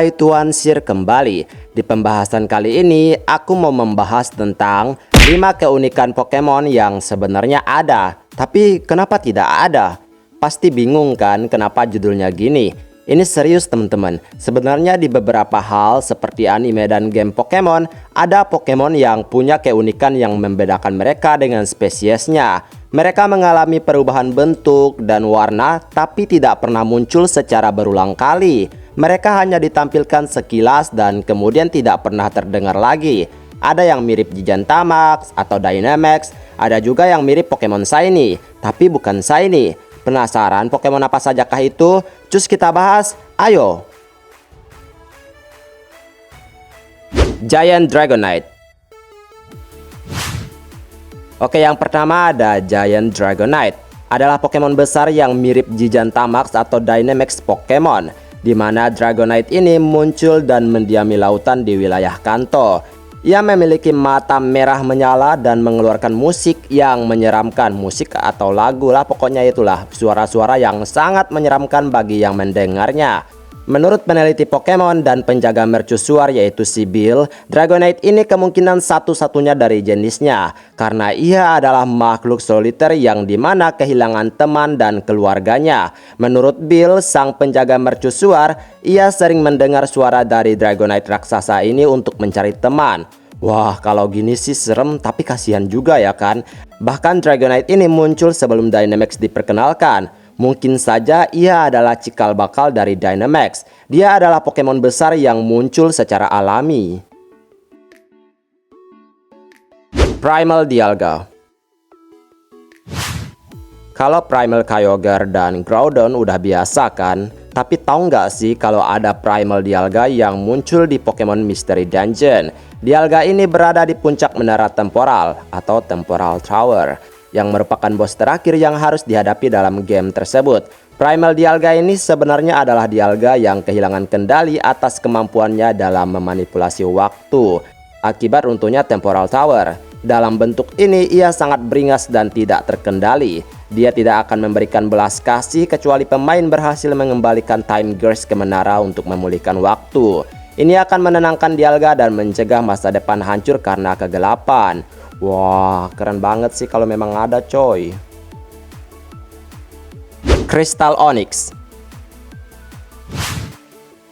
Hai Tuan Sir kembali. Di pembahasan kali ini aku mau membahas tentang 5 keunikan Pokemon yang sebenarnya ada, tapi kenapa tidak ada? Pasti bingung kan kenapa judulnya gini? Ini serius teman-teman. Sebenarnya di beberapa hal seperti anime dan game Pokemon, ada Pokemon yang punya keunikan yang membedakan mereka dengan spesiesnya. Mereka mengalami perubahan bentuk dan warna tapi tidak pernah muncul secara berulang kali. Mereka hanya ditampilkan sekilas dan kemudian tidak pernah terdengar lagi. Ada yang mirip Gigantamax atau Dynamax, ada juga yang mirip Pokemon Shiny, tapi bukan Shiny. Penasaran Pokemon apa sajakah itu? Cus kita bahas, ayo! Giant Dragonite. Oke, yang pertama ada Giant Dragonite. Adalah Pokemon besar yang mirip Gigantamax atau Dynamax Pokemon, di mana Dragonite ini muncul dan mendiami lautan di wilayah Kanto. Ia memiliki mata merah menyala dan mengeluarkan musik yang menyeramkan. Musik atau lagu lah, pokoknya itulah suara-suara yang sangat menyeramkan bagi yang mendengarnya. Menurut peneliti Pokemon dan penjaga mercusuar yaitu si Bill, Dragonite ini kemungkinan satu-satunya dari jenisnya karena ia adalah makhluk soliter yang dimana kehilangan teman dan keluarganya. Menurut Bill, sang penjaga mercusuar, ia sering mendengar suara dari Dragonite raksasa ini untuk mencari teman. Wah, kalau gini sih serem tapi kasihan juga ya kan. Bahkan Dragonite ini muncul sebelum Dynamax diperkenalkan. Mungkin saja ia adalah cikal bakal dari Dynamax. Dia adalah Pokemon besar yang muncul secara alami. Primal Dialga. Kalau Primal Kyogre dan Groudon udah biasa kan? Tapi tahu nggak sih kalau ada Primal Dialga yang muncul di Pokemon Mystery Dungeon? Dialga ini berada di puncak menara temporal atau Temporal Tower, yang merupakan bos terakhir yang harus dihadapi dalam game tersebut. Primal Dialga ini sebenarnya adalah Dialga yang kehilangan kendali atas kemampuannya dalam memanipulasi waktu akibat runtuhnya Temporal Tower. Dalam bentuk ini ia sangat beringas dan tidak terkendali. Dia tidak akan memberikan belas kasih kecuali pemain berhasil mengembalikan Time Gears ke menara untuk memulihkan waktu. Ini akan menenangkan Dialga dan mencegah masa depan hancur karena kegelapan. Wah, keren banget sih kalau memang ada coy. Crystal Onix.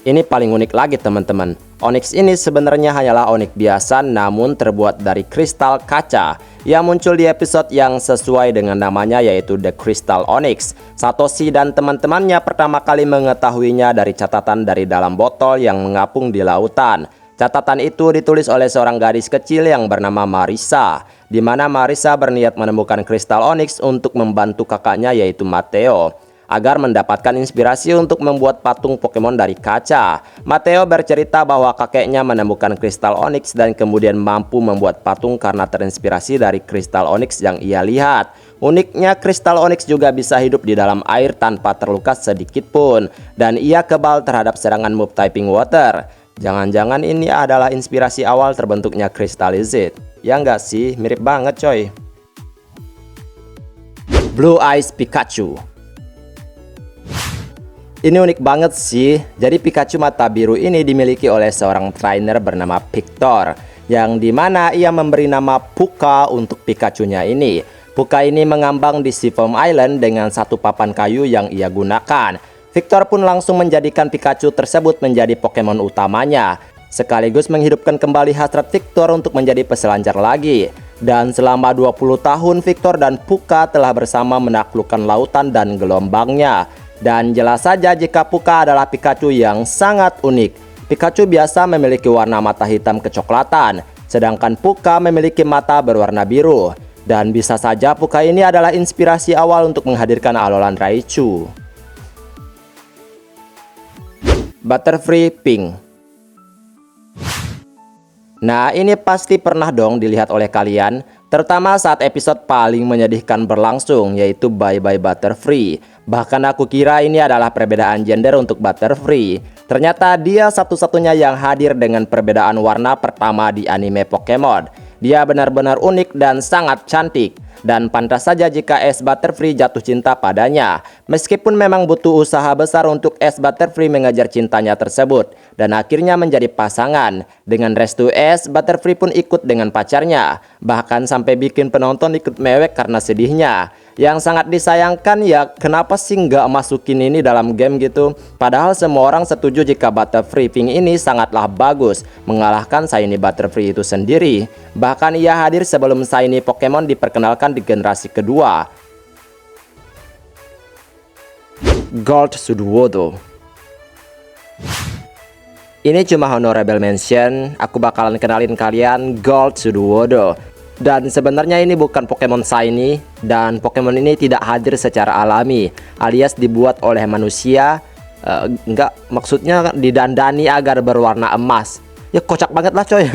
Ini paling unik lagi teman-teman. Onix ini sebenarnya hanyalah Onix biasa namun terbuat dari kristal kaca. Ia muncul di episode yang sesuai dengan namanya yaitu The Crystal Onix. Satoshi dan teman-temannya pertama kali mengetahuinya dari catatan dari dalam botol yang mengapung di lautan. Catatan itu ditulis oleh seorang gadis kecil yang bernama Marisa, di mana Marisa berniat menemukan kristal Onix untuk membantu kakaknya yaitu Mateo, agar mendapatkan inspirasi untuk membuat patung Pokemon dari kaca. Mateo bercerita bahwa kakeknya menemukan kristal Onix dan kemudian mampu membuat patung karena terinspirasi dari kristal Onix yang ia lihat. Uniknya kristal Onix juga bisa hidup di dalam air tanpa terluka sedikit pun, dan ia kebal terhadap serangan mob typing water. Jangan-jangan ini adalah inspirasi awal terbentuknya Crystalized. Ya nggak sih? Mirip banget coy. Blue Eyes Pikachu. Ini unik banget sih. Jadi Pikachu mata biru ini dimiliki oleh seorang trainer bernama Victor, yang dimana ia memberi nama Puka untuk Pikachunya ini. Puka ini mengambang di Seafoam Island dengan satu papan kayu yang ia gunakan. Victor pun langsung menjadikan Pikachu tersebut menjadi Pokemon utamanya, sekaligus menghidupkan kembali hasrat Victor untuk menjadi peselancar lagi. Dan selama 20 tahun Victor dan Puka telah bersama menaklukkan lautan dan gelombangnya. Dan jelas saja jika Puka adalah Pikachu yang sangat unik. Pikachu biasa memiliki warna mata hitam kecoklatan, sedangkan Puka memiliki mata berwarna biru. Dan bisa saja Puka ini adalah inspirasi awal untuk menghadirkan Alolan Raichu. Butterfree Pink. Nah, ini pasti pernah dong dilihat oleh kalian, terutama saat episode paling menyedihkan berlangsung, yaitu Bye Bye Butterfree. Bahkan aku kira ini adalah perbedaan gender untuk Butterfree. Ternyata dia satu-satunya yang hadir dengan perbedaan warna pertama di anime Pokemon. Dia benar-benar unik dan sangat cantik. dan pantas saja jika Ace Butterfree jatuh cinta padanya. Meskipun memang butuh usaha besar untuk Ace Butterfree mengejar cintanya tersebut dan akhirnya menjadi pasangan. Dengan restu Ace, Butterfree pun ikut dengan pacarnya, bahkan sampai bikin penonton ikut mewek karena sedihnya. Yang sangat disayangkan ya, kenapa sih nggak masukin ini dalam game gitu? Padahal semua orang setuju jika Butterfree Pink ini sangatlah bagus, mengalahkan Shiny Butterfree itu sendiri. Bahkan ia hadir sebelum Shiny Pokemon diperkenalkan di generasi kedua. Gold Sudowoodo. Ini cuma honorable mention, aku bakalan kenalin kalian Gold Sudowoodo. Dan sebenarnya ini bukan Pokemon Shiny, dan Pokemon ini tidak hadir secara alami, alias dibuat oleh manusia. Maksudnya didandani agar berwarna emas. Ya kocak banget lah coy.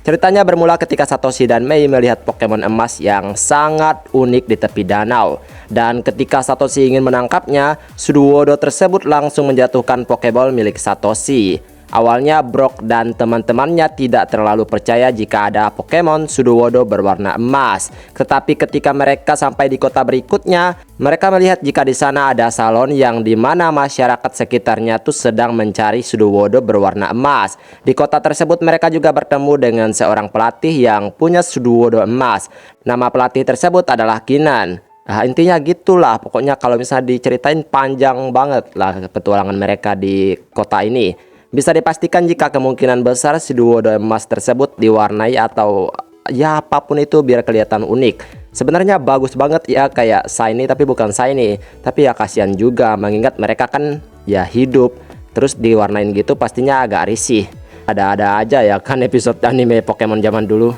Ceritanya bermula ketika Satoshi dan Mei melihat Pokemon emas yang sangat unik di tepi danau. Dan ketika Satoshi ingin menangkapnya, Sudowoodo tersebut langsung menjatuhkan Pokeball milik Satoshi. Awalnya Brock dan teman-temannya tidak terlalu percaya jika ada Pokemon Sudowoodo berwarna emas. Tetapi ketika mereka sampai di kota berikutnya, mereka melihat jika di sana ada salon yang dimana masyarakat sekitarnya tuh sedang mencari Sudowoodo berwarna emas. Di kota tersebut mereka juga bertemu dengan seorang pelatih yang punya Sudowoodo emas. Nama pelatih tersebut adalah Kinan. Nah, intinya gitulah, pokoknya kalau misalnya diceritain panjang banget lah petualangan mereka di kota ini. Bisa dipastikan jika kemungkinan besar Sudowoodo emas tersebut diwarnai atau ya apapun itu biar kelihatan unik. Sebenarnya bagus banget ya, kayak Shiny tapi bukan Shiny. Tapi ya kasihan juga mengingat mereka kan ya hidup, terus diwarnain gitu pastinya agak risih. Ada-ada aja ya kan episode anime Pokemon zaman dulu.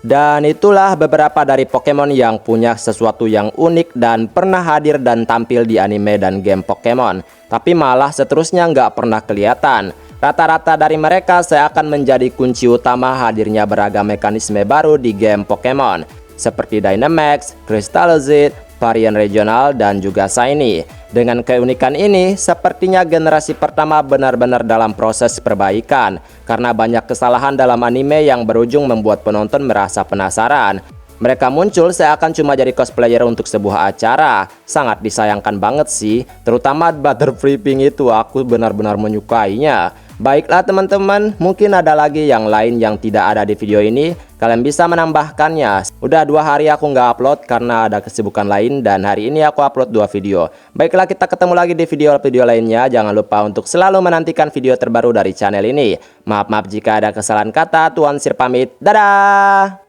Dan itulah beberapa dari Pokemon yang punya sesuatu yang unik dan pernah hadir dan tampil di anime dan game Pokemon. Tapi malah seterusnya nggak pernah kelihatan. Rata-rata dari mereka seakan menjadi kunci utama hadirnya beragam mekanisme baru di game Pokemon. Seperti Dynamax, Crystalized, varian regional, dan juga Shiny. Dengan keunikan ini, sepertinya generasi pertama benar-benar dalam proses perbaikan, karena banyak kesalahan dalam anime yang berujung membuat penonton merasa penasaran. Mereka muncul seakan cuma jadi cosplayer untuk sebuah acara. Sangat disayangkan banget sih, terutama Butterfree Pink itu, aku benar-benar menyukainya. Baiklah teman-teman, mungkin ada lagi yang lain yang tidak ada di video ini. Kalian bisa menambahkannya. Udah 2 hari aku nggak upload karena ada kesibukan lain, dan hari ini aku upload 2 video. Baiklah, kita ketemu lagi di video-video lainnya. Jangan lupa untuk selalu menantikan video terbaru dari channel ini. Maaf jika ada kesalahan kata. Tuan Sir pamit. Dadah!